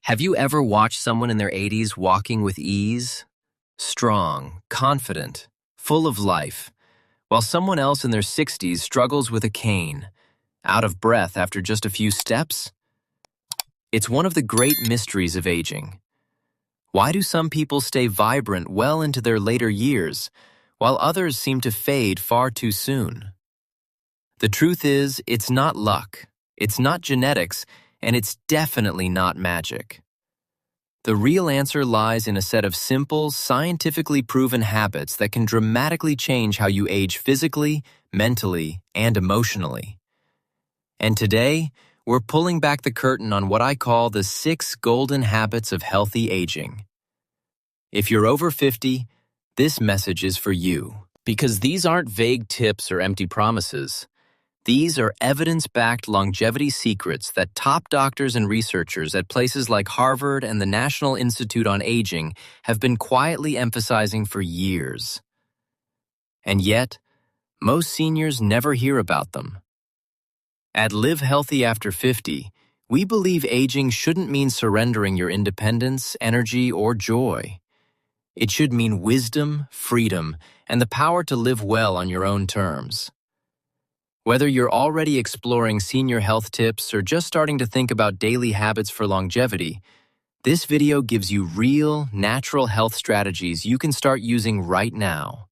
Have you ever watched someone in their 80s walking with ease? Strong, confident, full of life, while someone else in their 60s struggles with a cane, out of breath after just a few steps? It's one of the great mysteries of aging. Why do some people stay vibrant well into their later years, while others seem to fade far too soon? The truth is, it's not luck, it's not genetics, and it's definitely not magic. The real answer lies in a set of simple, scientifically proven habits that can dramatically change how you age physically, mentally, and emotionally. And today, we're pulling back the curtain on what I call the 6 golden habits of healthy aging. If you're over 50, this message is for you. Because these aren't vague tips or empty promises. These are evidence-backed longevity secrets that top doctors and researchers at places like Harvard and the National Institute on Aging have been quietly emphasizing for years. And yet, most seniors never hear about them. At Live Healthy After 50, we believe aging shouldn't mean surrendering your independence, energy, or joy. It should mean wisdom, freedom, and the power to live well on your own terms. Whether you're already exploring senior health tips or just starting to think about daily habits for longevity, this video gives you real, natural health strategies you can start using right now.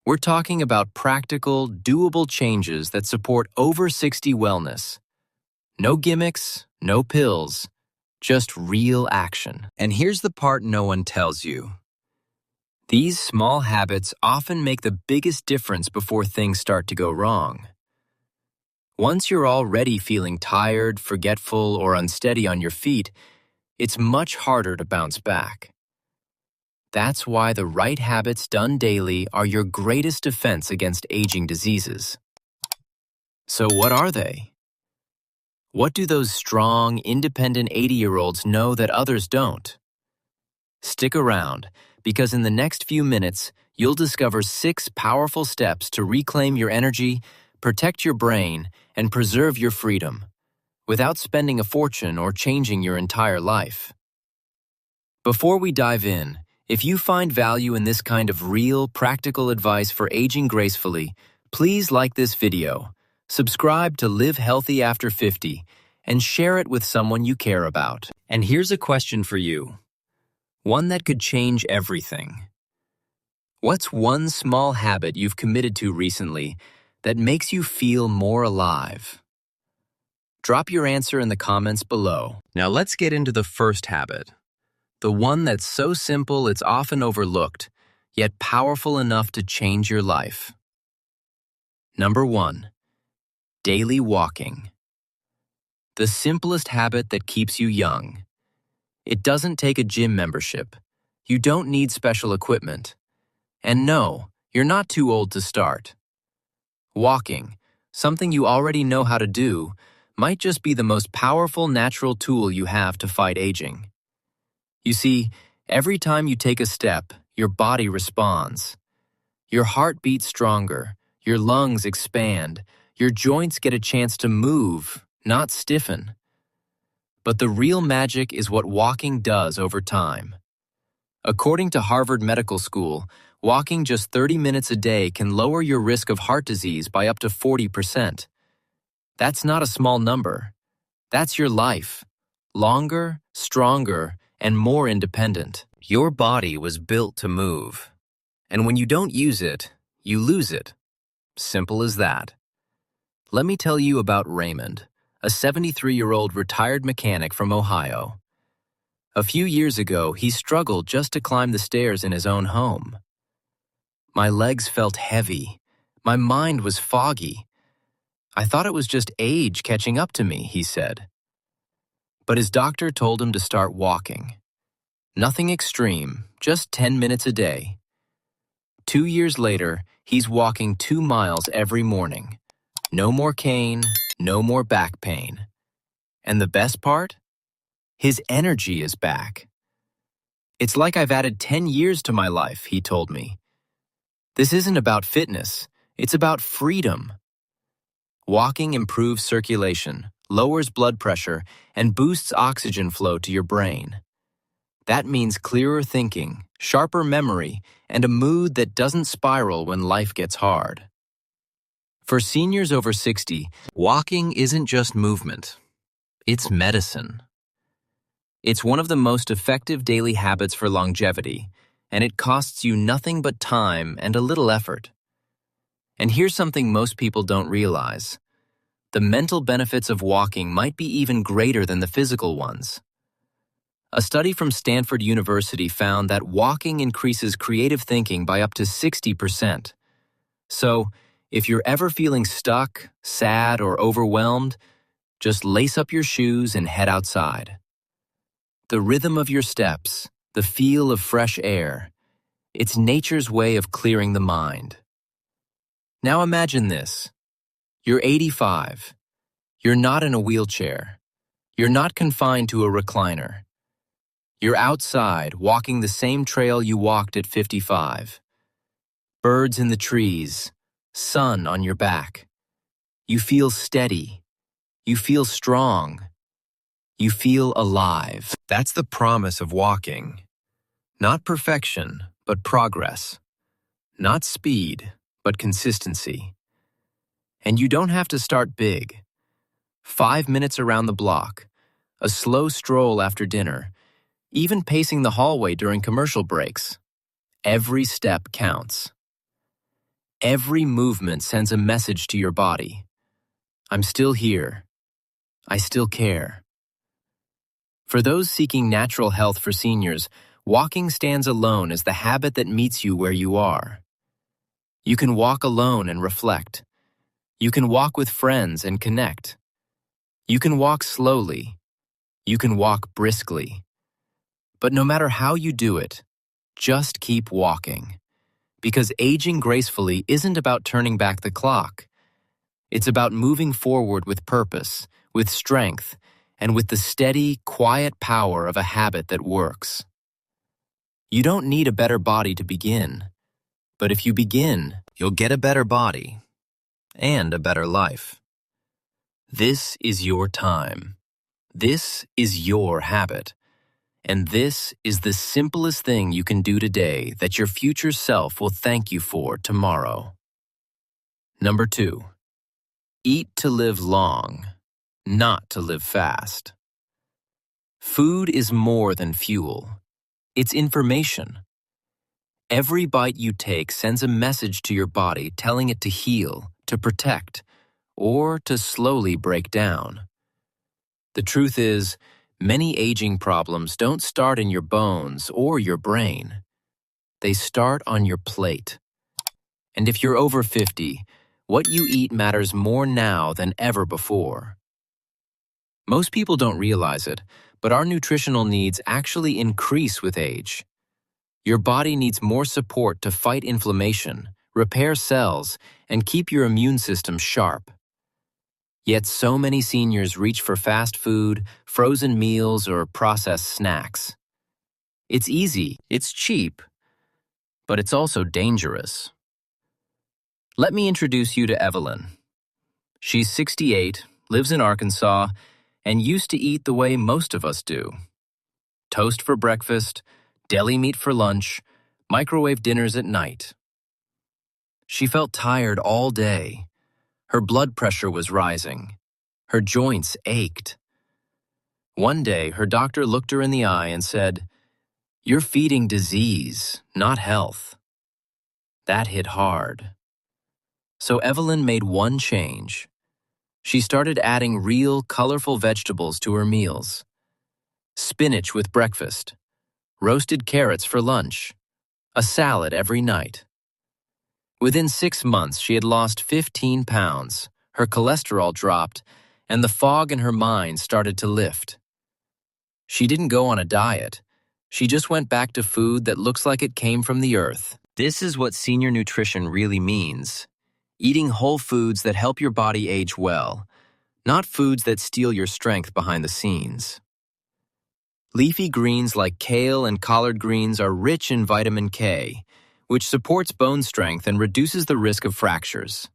We're talking about practical, doable changes that support over 60 wellness. No gimmicks, no pills, just real action. And here's the part no one tells you. These small habits often make the biggest difference before things start to go wrong. Once you're already feeling tired, forgetful, or unsteady on your feet, it's much harder to bounce back. That's why the right habits done daily are your greatest defense against aging diseases. So what are they? What do those strong, independent 80-year-olds know that others don't? Stick around, because in the next few minutes, you'll discover 6 powerful steps to reclaim your energy, protect your brain, and preserve your freedom, without spending a fortune or changing your entire life. Before we dive in, if you find value in this kind of real, practical advice for aging gracefully, please like this video, subscribe to Live Healthy After 50, and share it with someone you care about. And here's a question for you. One that could change everything. What's one small habit you've committed to recently that makes you feel more alive? Drop your answer in the comments below. Now let's get into the first habit. The one that's so simple it's often overlooked, yet powerful enough to change your life. Number 1. Daily walking. The simplest habit that keeps you young. It doesn't take a gym membership. You don't need special equipment. And no, you're not too old to start. Walking, something you already know how to do, might just be the most powerful natural tool you have to fight aging. You see, every time you take a step, your body responds. Your heart beats stronger, your lungs expand, your joints get a chance to move, not stiffen. But the real magic is what walking does over time. According to Harvard Medical School, walking just 30 minutes a day can lower your risk of heart disease by up to 40%. That's not a small number. That's your life. Longer, stronger, and more independent. Your body was built to move. And when you don't use it, you lose it. Simple as that. Let me tell you about Raymond, a 73-year-old retired mechanic from Ohio. A few years ago, he struggled just to climb the stairs in his own home. My legs felt heavy. My mind was foggy. I thought it was just age catching up to me, he said. But his doctor told him to start walking. Nothing extreme, just 10 minutes a day. 2 years later, he's walking 2 miles every morning. No more cane, no more back pain. And the best part? His energy is back. It's like I've added 10 years to my life, he told me. This isn't about fitness, it's about freedom. Walking improves circulation, lowers blood pressure, and boosts oxygen flow to your brain. That means clearer thinking, sharper memory, and a mood that doesn't spiral when life gets hard. For seniors over 60, walking isn't just movement. It's medicine. It's one of the most effective daily habits for longevity, and it costs you nothing but time and a little effort. And here's something most people don't realize. The mental benefits of walking might be even greater than the physical ones. A study from Stanford University found that walking increases creative thinking by up to 60%. So, if you're ever feeling stuck, sad, or overwhelmed, just lace up your shoes and head outside. The rhythm of your steps, the feel of fresh air, it's nature's way of clearing the mind. Now imagine this. You're 85. You're not in a wheelchair. You're not confined to a recliner. You're outside, walking the same trail you walked at 55. Birds in the trees, sun on your back. You feel steady. You feel strong. You feel alive. That's the promise of walking. Not perfection, but progress. Not speed, but consistency. And you don't have to start big. 5 minutes around the block, a slow stroll after dinner, even pacing the hallway during commercial breaks. Every step counts. Every movement sends a message to your body. I'm still here. I still care. For those seeking natural health for seniors, walking stands alone as the habit that meets you where you are. You can walk alone and reflect. You can walk with friends and connect. You can walk slowly. You can walk briskly. But no matter how you do it, just keep walking. Because aging gracefully isn't about turning back the clock. It's about moving forward with purpose, with strength, and with the steady, quiet power of a habit that works. You don't need a better body to begin. But if you begin, you'll get a better body and a better life. This is your time. This is your habit. And this is the simplest thing you can do today that your future self will thank you for tomorrow. Number 2, eat to live long, not to live fast. Food is more than fuel. It's information. Every bite you take sends a message to your body telling it to heal, to protect, or to slowly break down. The truth is, many aging problems don't start in your bones or your brain. They start on your plate. And if you're over 50, what you eat matters more now than ever before. Most people don't realize it, but our nutritional needs actually increase with age. Your body needs more support to fight inflammation, repair cells, and keep your immune system sharp. Yet so many seniors reach for fast food, frozen meals, or processed snacks. It's easy, it's cheap, but it's also dangerous. Let me introduce you to Evelyn. She's 68, lives in Arkansas, and used to eat the way most of us do. Toast for breakfast, deli meat for lunch, microwave dinners at night. She felt tired all day. Her blood pressure was rising. Her joints ached. One day, her doctor looked her in the eye and said, "You're feeding disease, not health." That hit hard. So Evelyn made one change. She started adding real, colorful vegetables to her meals. Spinach with breakfast, roasted carrots for lunch, a salad every night. Within 6 months, she had lost 15 pounds, her cholesterol dropped, and the fog in her mind started to lift. She didn't go on a diet. She just went back to food that looks like it came from the earth. This is what senior nutrition really means. Eating whole foods that help your body age well, not foods that steal your strength behind the scenes. Leafy greens like kale and collard greens are rich in vitamin K, which supports bone strength and reduces the risk of fractures.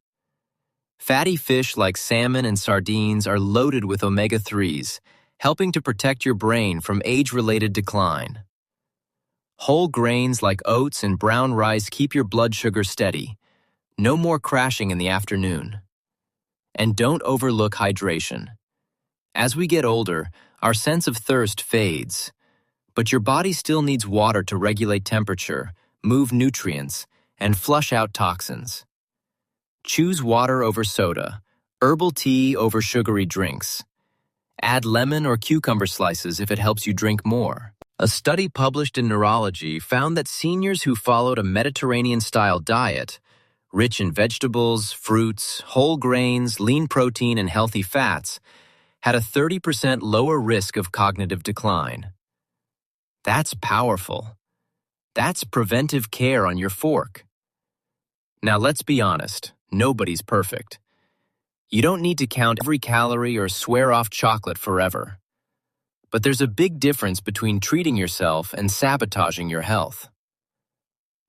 Fatty fish like salmon and sardines are loaded with omega-3s, helping to protect your brain from age-related decline. Whole grains like oats and brown rice keep your blood sugar steady. No more crashing in the afternoon. And don't overlook hydration. As we get older, our sense of thirst fades, but your body still needs water to regulate temperature, move nutrients, and flush out toxins. Choose water over soda, herbal tea over sugary drinks. Add lemon or cucumber slices if it helps you drink more. A study published in Neurology found that seniors who followed a Mediterranean-style diet, rich in vegetables, fruits, whole grains, lean protein, and healthy fats, had a 30% lower risk of cognitive decline. That's powerful. That's preventive care on your fork. Now let's be honest, nobody's perfect. You don't need to count every calorie or swear off chocolate forever. But there's a big difference between treating yourself and sabotaging your health.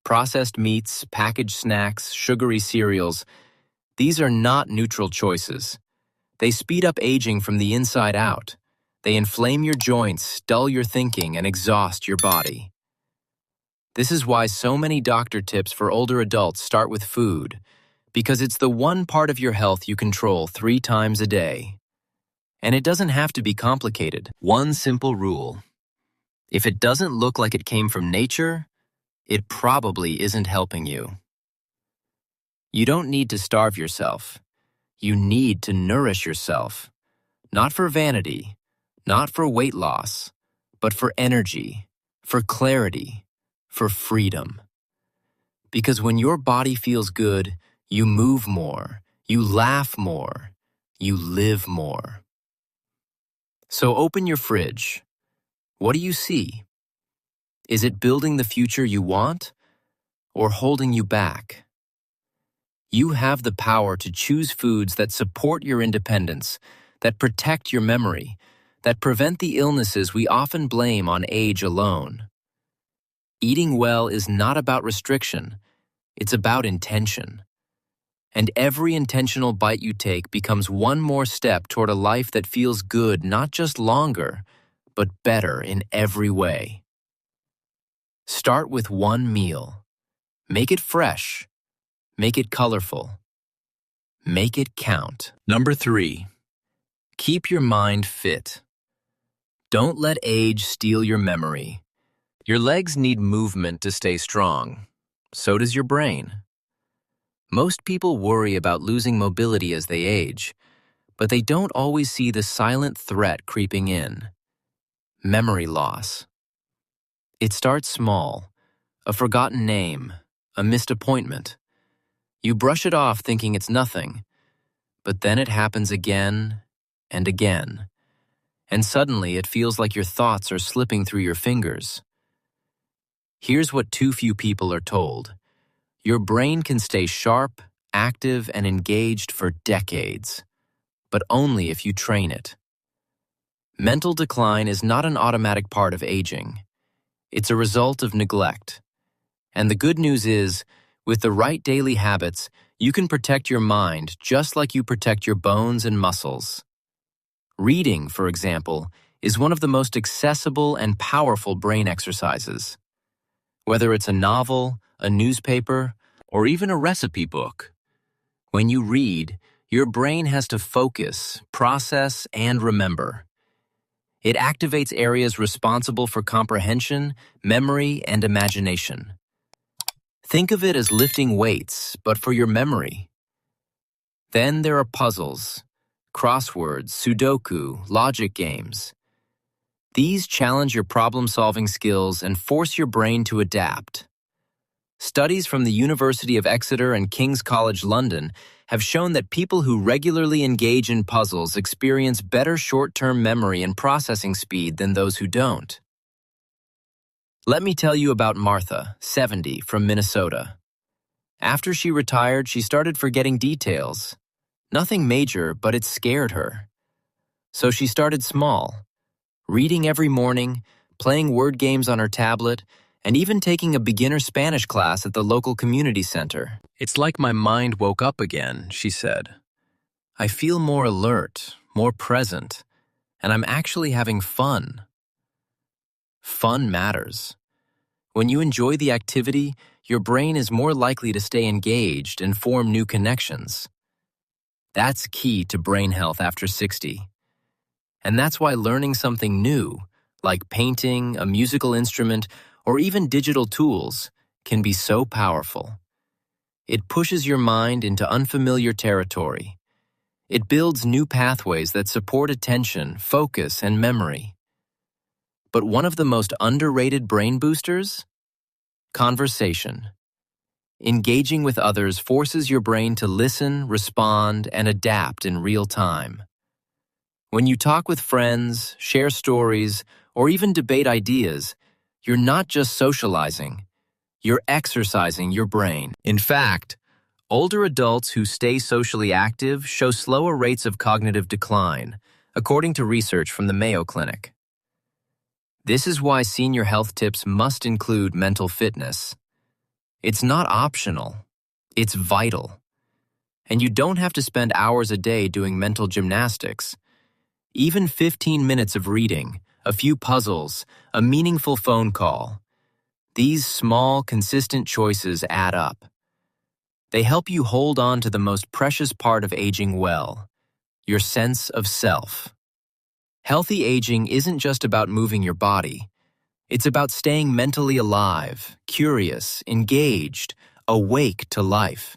Processed meats, packaged snacks, sugary cereals, these are not neutral choices. They speed up aging from the inside out. They inflame your joints, dull your thinking, and exhaust your body. This is why so many doctor tips for older adults start with food, because it's the one part of your health you control 3 times a day. And it doesn't have to be complicated. One simple rule. If it doesn't look like it came from nature, it probably isn't helping you. You don't need to starve yourself. You need to nourish yourself. Not for vanity, not for weight loss, but for energy, for clarity, for freedom. Because when your body feels good, you move more, you laugh more, you live more. So open your fridge. What do you see? Is it building the future you want or holding you back? You have the power to choose foods that support your independence, that protect your memory, that prevent the illnesses we often blame on age alone. Eating well is not about restriction, it's about intention. And every intentional bite you take becomes one more step toward a life that feels good not just longer, but better in every way. Start with one meal. Make it fresh. Make it colorful. Make it count. Number 3. Keep your mind fit. Don't let age steal your memory. Your legs need movement to stay strong. So does your brain. Most people worry about losing mobility as they age, but they don't always see the silent threat creeping in. Memory loss. It starts small, a forgotten name, a missed appointment. You brush it off thinking it's nothing, but then it happens again and again, and suddenly it feels like your thoughts are slipping through your fingers. Here's what too few people are told. Your brain can stay sharp, active, and engaged for decades, but only if you train it. Mental decline is not an automatic part of aging. It's a result of neglect. And the good news is, with the right daily habits, you can protect your mind just like you protect your bones and muscles. Reading, for example, is one of the most accessible and powerful brain exercises. Whether it's a novel, a newspaper, or even a recipe book. When you read, your brain has to focus, process, and remember. It activates areas responsible for comprehension, memory, and imagination. Think of it as lifting weights, but for your memory. Then there are puzzles, crosswords, Sudoku, logic games. These challenge your problem-solving skills and force your brain to adapt. Studies from the University of Exeter and King's College London have shown that people who regularly engage in puzzles experience better short-term memory and processing speed than those who don't. Let me tell you about Martha, 70, from Minnesota. After she retired, she started forgetting details. Nothing major, but it scared her. So she started small, reading every morning, playing word games on her tablet, and even taking a beginner Spanish class at the local community center. "It's like my mind woke up again," she said. I feel more alert, more present, and I'm actually having fun. Fun matters. When you enjoy the activity, your brain is more likely to stay engaged and form new connections. That's key to brain health after 60. And that's why learning something new, like painting, a musical instrument, or even digital tools, can be so powerful. It pushes your mind into unfamiliar territory. It builds new pathways that support attention, focus, and memory. But one of the most underrated brain boosters? Conversation. Engaging with others forces your brain to listen, respond, and adapt in real time. When you talk with friends, share stories, or even debate ideas, you're not just socializing, you're exercising your brain. In fact, older adults who stay socially active show slower rates of cognitive decline, according to research from the Mayo Clinic. This is why senior health tips must include mental fitness. It's not optional, it's vital. And you don't have to spend hours a day doing mental gymnastics. Even 15 minutes of reading, a few puzzles, a meaningful phone call. These small, consistent choices add up. They help you hold on to the most precious part of aging well, your sense of self. Healthy aging isn't just about moving your body. It's about staying mentally alive, curious, engaged, awake to life.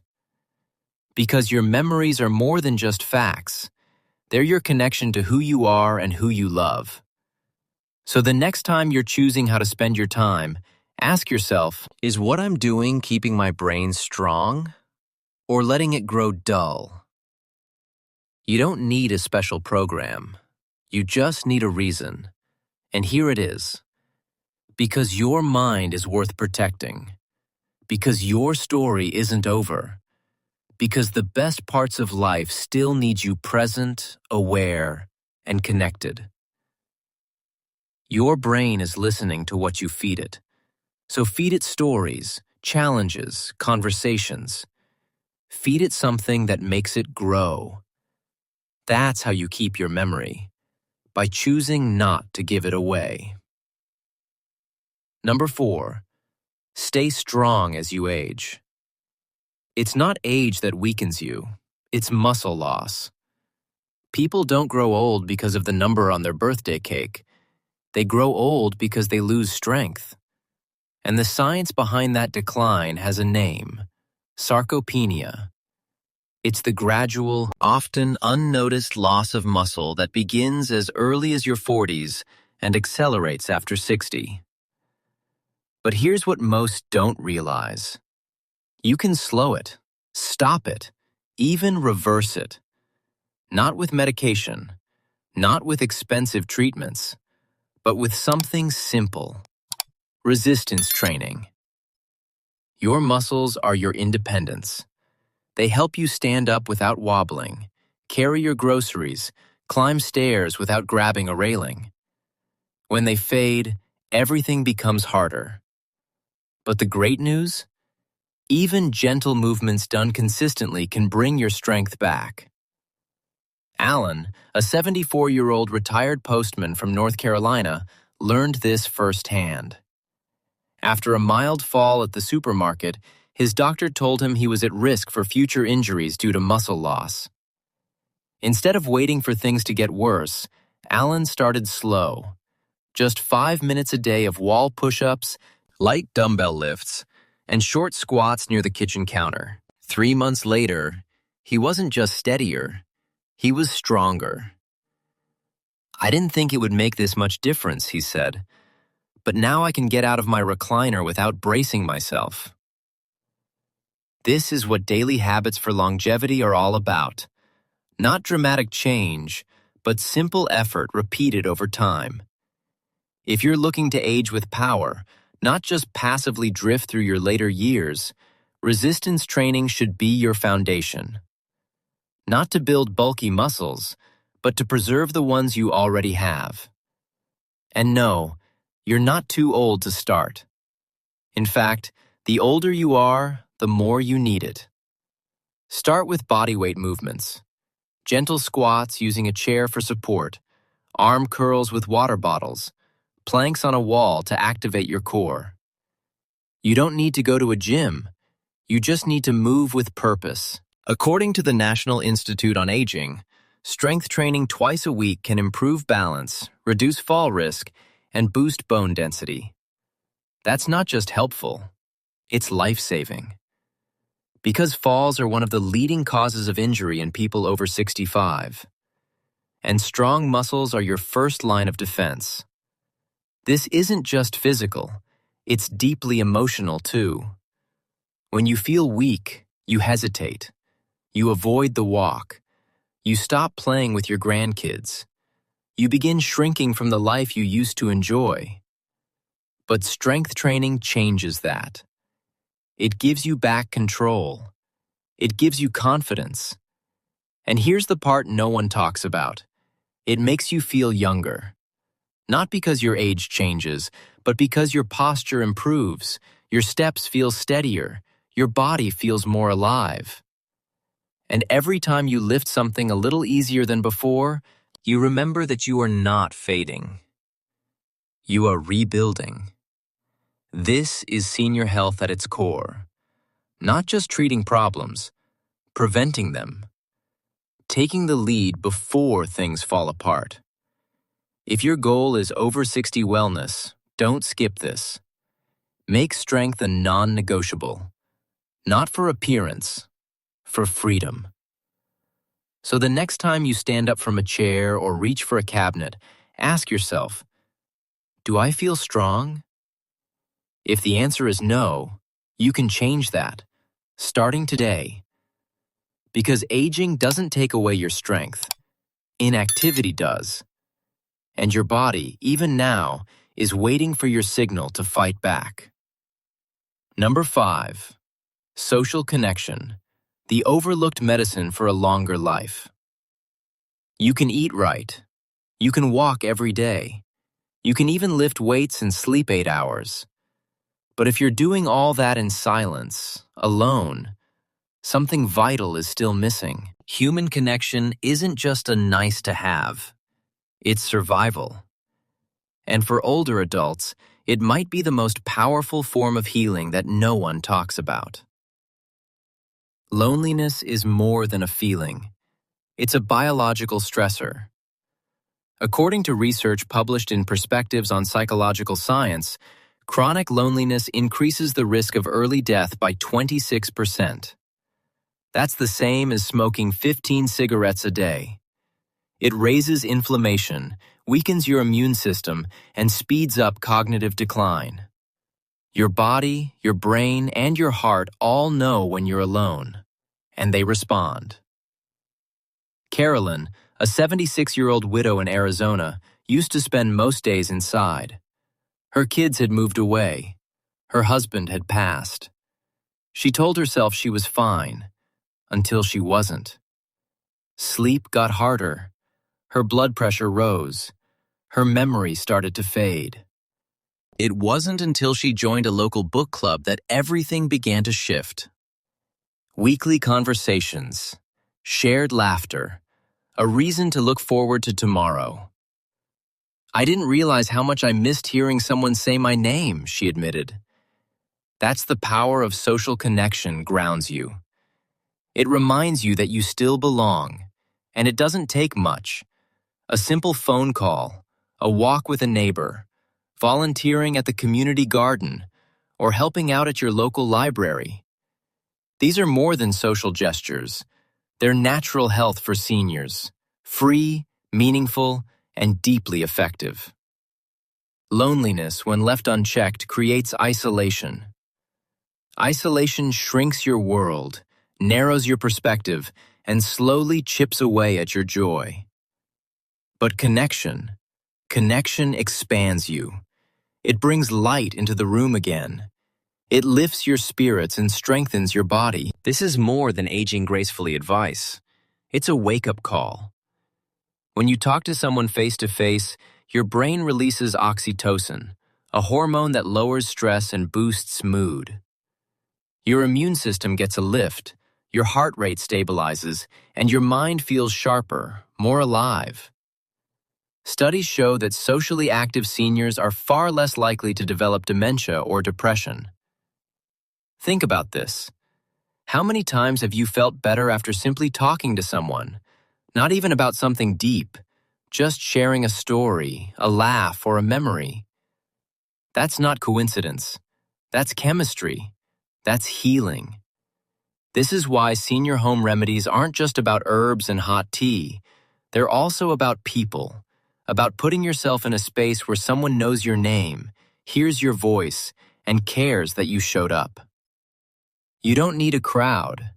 Because your memories are more than just facts. They're your connection to who you are and who you love. So the next time you're choosing how to spend your time, ask yourself, is what I'm doing keeping my brain strong or letting it grow dull? You don't need a special program. You just need a reason. And here it is. Because your mind is worth protecting. Because your story isn't over. Because the best parts of life still need you present, aware, and connected. Your brain is listening to what you feed it. So feed it stories, challenges, conversations. Feed it something that makes it grow. That's how you keep your memory, by choosing not to give it away. Number 4, stay strong as you age. It's not age that weakens you, it's muscle loss. People don't grow old because of the number on their birthday cake. They grow old because they lose strength. And the science behind that decline has a name: sarcopenia. It's the gradual, often unnoticed loss of muscle that begins as early as your 40s and accelerates after 60. But here's what most don't realize. You can slow it, stop it, even reverse it. Not with medication, not with expensive treatments, but with something simple: resistance training. Your muscles are your independence. They help you stand up without wobbling, carry your groceries, climb stairs without grabbing a railing. When they fade, everything becomes harder. But the great news? Even gentle movements done consistently can bring your strength back. Alan, a 74-year-old retired postman from North Carolina, learned this firsthand. After a mild fall at the supermarket, his doctor told him he was at risk for future injuries due to muscle loss. Instead of waiting for things to get worse, Alan started slow. Just 5 minutes a day of wall push-ups, light dumbbell lifts, and short squats near the kitchen counter. 3 months later, he wasn't just steadier, he was stronger. I didn't think it would make this much difference, he said, but now I can get out of my recliner without bracing myself. This is what daily habits for longevity are all about. Not dramatic change, but simple effort repeated over time. If you're looking to age with power, not just passively drift through your later years, resistance training should be your foundation. Not to build bulky muscles, but to preserve the ones you already have. And no, you're not too old to start. In fact, the older you are, the more you need it. Start with bodyweight movements. Gentle squats using a chair for support, arm curls with water bottles, planks on a wall to activate your core. You don't need to go to a gym. You just need to move with purpose. According to the National Institute on Aging, strength training twice a week can improve balance, reduce fall risk, and boost bone density. That's not just helpful, it's life-saving. Because falls are one of the leading causes of injury in people over 65. And strong muscles are your first line of defense. This isn't just physical, it's deeply emotional too. When you feel weak, you hesitate. You avoid the walk. You stop playing with your grandkids. You begin shrinking from the life you used to enjoy. But strength training changes that. It gives you back control. It gives you confidence. And here's the part no one talks about. It makes you feel younger. Not because your age changes, but because your posture improves, your steps feel steadier, your body feels more alive. And every time you lift something a little easier than before, you remember that you are not fading. You are rebuilding. This is senior health at its core. Not just treating problems, preventing them. Taking the lead before things fall apart. If your goal is over 60 wellness, don't skip this. Make strength a non-negotiable. Not for appearance, for freedom. So the next time you stand up from a chair or reach for a cabinet, ask yourself, do I feel strong? If the answer is no, you can change that, starting today. Because aging doesn't take away your strength. Inactivity does. And your body, even now, is waiting for your signal to fight back. Number 5. Social connection. The overlooked medicine for a longer life. You can eat right. You can walk every day. You can even lift weights and sleep 8 hours. But if you're doing all that in silence, alone, something vital is still missing. Human connection isn't just a nice to have. It's survival. And for older adults, it might be the most powerful form of healing that no one talks about. Loneliness is more than a feeling. It's a biological stressor. According to research published in Perspectives on Psychological Science, chronic loneliness increases the risk of early death by 26%. That's the same as smoking 15 cigarettes a day. It raises inflammation, weakens your immune system, and speeds up cognitive decline. Your body, your brain, and your heart all know when you're alone, and they respond. Carolyn, a 76-year-old widow in Arizona, used to spend most days inside. Her kids had moved away. Her husband had passed. She told herself she was fine, until she wasn't. Sleep got harder. Her blood pressure rose. Her memory started to fade. It wasn't until she joined a local book club that everything began to shift. Weekly conversations, shared laughter, a reason to look forward to tomorrow. I didn't realize how much I missed hearing someone say my name, she admitted. That's the power of social connection grounds you. It reminds you that you still belong, and it doesn't take much. A simple phone call, a walk with a neighbor, volunteering at the community garden, or helping out at your local library. These are more than social gestures. They're natural health for seniors, free, meaningful, and deeply effective. Loneliness, when left unchecked, creates isolation. Isolation shrinks your world, narrows your perspective, and slowly chips away at your joy. But connection expands you. It brings light into the room again. It lifts your spirits and strengthens your body. This is more than aging gracefully advice. It's a wake-up call. When you talk to someone face-to-face, your brain releases oxytocin, a hormone that lowers stress and boosts mood. Your immune system gets a lift, your heart rate stabilizes, and your mind feels sharper, more alive. Studies show that socially active seniors are far less likely to develop dementia or depression. Think about this. How many times have you felt better after simply talking to someone? Not even about something deep, just sharing a story, a laugh, or a memory. That's not coincidence. That's chemistry. That's healing. This is why senior home remedies aren't just about herbs and hot tea. They're also about people, about putting yourself in a space where someone knows your name, hears your voice, and cares that you showed up. You don't need a crowd.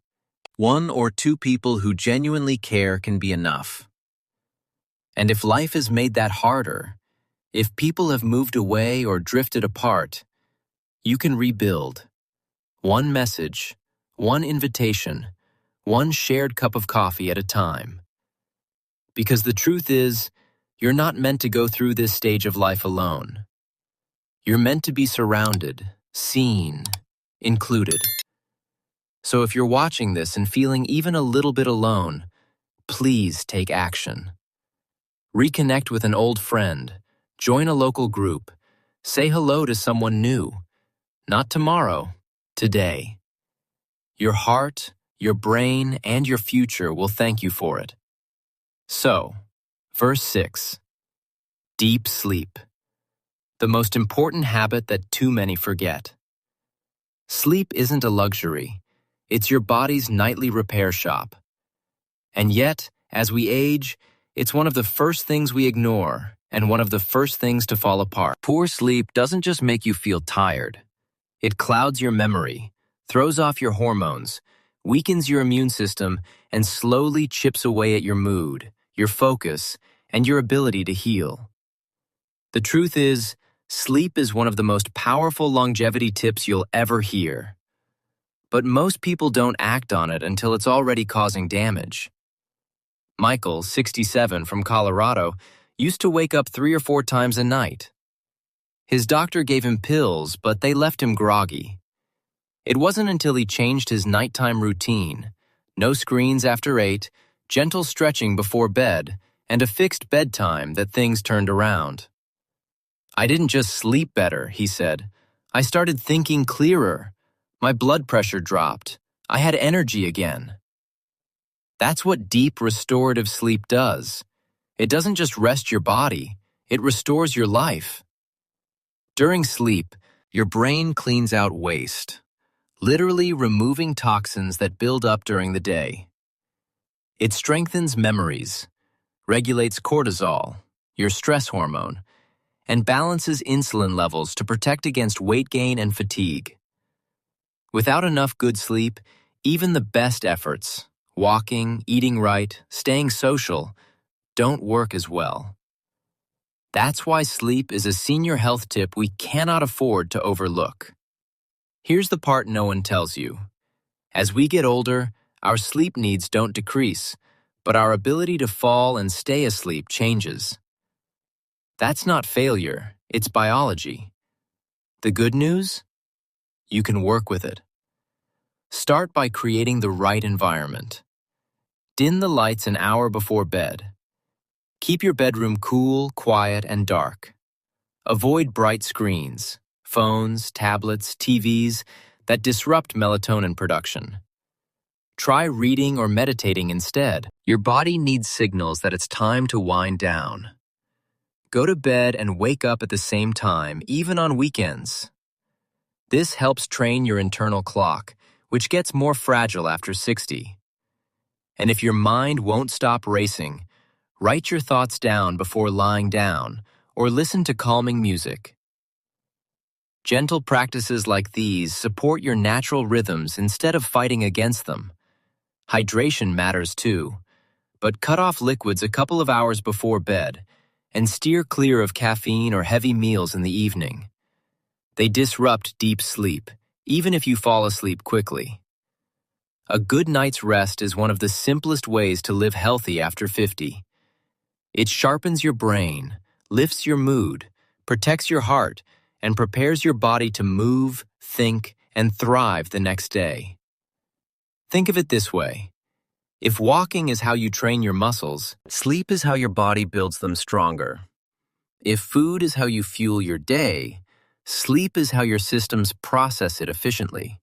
One or two people who genuinely care can be enough. And if life has made that harder, if people have moved away or drifted apart, you can rebuild. One message, one invitation, one shared cup of coffee at a time. Because the truth is, you're not meant to go through this stage of life alone. You're meant to be surrounded, seen, included. So if you're watching this and feeling even a little bit alone, please take action. Reconnect with an old friend, join a local group, say hello to someone new. Not tomorrow, today. Your heart, your brain, and your future will thank you for it. So, verse 6. Deep sleep. The most important habit that too many forget. Sleep isn't a luxury. It's your body's nightly repair shop. And yet, as we age, it's one of the first things we ignore and one of the first things to fall apart. Poor sleep doesn't just make you feel tired. It clouds your memory, throws off your hormones, weakens your immune system, and slowly chips away at your mood, your focus, and your ability to heal. The truth is, sleep is one of the most powerful longevity tips you'll ever hear. But most people don't act on it until it's already causing damage. Michael, 67, from Colorado, used to wake up 3 or 4 times a night. His doctor gave him pills, but they left him groggy. It wasn't until he changed his nighttime routine, no screens after 8, gentle stretching before bed, and a fixed bedtime that things turned around. I didn't just sleep better, he said. I started thinking clearer. My blood pressure dropped. I had energy again. That's what deep restorative sleep does. It doesn't just rest your body, it restores your life. During sleep, your brain cleans out waste, literally removing toxins that build up during the day. It strengthens memories, regulates cortisol, your stress hormone, and balances insulin levels to protect against weight gain and fatigue. Without enough good sleep, even the best efforts, walking, eating right, staying social, don't work as well. That's why sleep is a senior health tip we cannot afford to overlook. Here's the part no one tells you. As we get older, our sleep needs don't decrease, but our ability to fall and stay asleep changes. That's not failure, it's biology. The good news? You can work with it. Start by creating the right environment. Dim the lights an hour before bed. Keep your bedroom cool, quiet, and dark. Avoid bright screens, phones, tablets, TVs that disrupt melatonin production. Try reading or meditating instead. Your body needs signals that it's time to wind down. Go to bed and wake up at the same time, even on weekends. This helps train your internal clock, which gets more fragile after 60. And if your mind won't stop racing, write your thoughts down before lying down or listen to calming music. Gentle practices like these support your natural rhythms instead of fighting against them. Hydration matters too, but cut off liquids a couple of hours before bed and steer clear of caffeine or heavy meals in the evening. They disrupt deep sleep, even if you fall asleep quickly. A good night's rest is one of the simplest ways to live healthy after 50. It sharpens your brain, lifts your mood, protects your heart, and prepares your body to move, think, and thrive the next day. Think of it this way. If walking is how you train your muscles, sleep is how your body builds them stronger. If food is how you fuel your day, sleep is how your systems process it efficiently.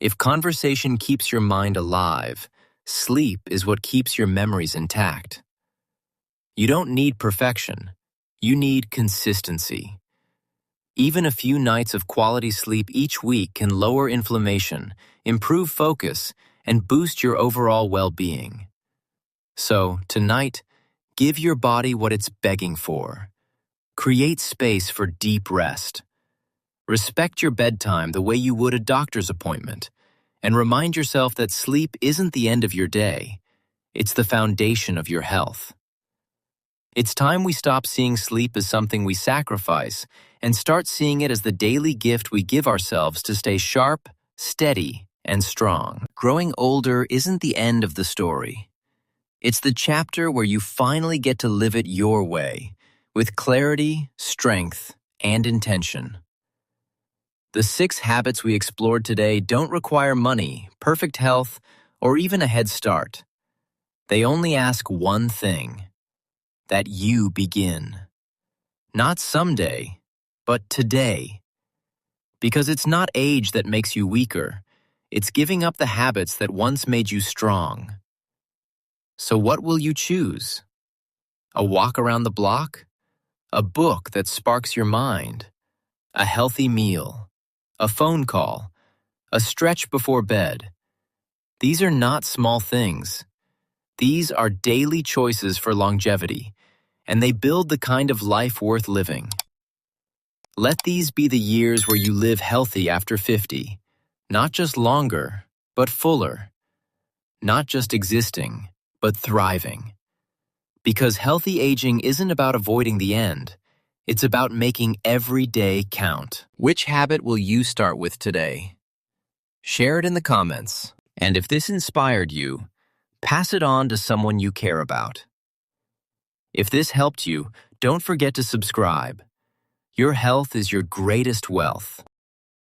If conversation keeps your mind alive, sleep is what keeps your memories intact. You don't need perfection. You need consistency. Even a few nights of quality sleep each week can lower inflammation, improve focus, and boost your overall well-being. So, tonight, give your body what it's begging for. Create space for deep rest. Respect your bedtime the way you would a doctor's appointment, and remind yourself that sleep isn't the end of your day. It's the foundation of your health. It's time we stop seeing sleep as something we sacrifice and start seeing it as the daily gift we give ourselves to stay sharp, steady, and strong. Growing older isn't the end of the story. It's the chapter where you finally get to live it your way, with clarity, strength, and intention. The 6 habits we explored today don't require money, perfect health, or even a head start. They only ask one thing: that you begin. Not someday, but today. Because it's not age that makes you weaker. It's giving up the habits that once made you strong. So what will you choose? A walk around the block? A book that sparks your mind? A healthy meal? A phone call? A stretch before bed? These are not small things. These are daily choices for longevity, and they build the kind of life worth living. Let these be the years where you live healthy after 50. Not just longer, but fuller. Not just existing, but thriving. Because healthy aging isn't about avoiding the end. It's about making every day count. Which habit will you start with today? Share it in the comments. And if this inspired you, pass it on to someone you care about. If this helped you, don't forget to subscribe. Your health is your greatest wealth.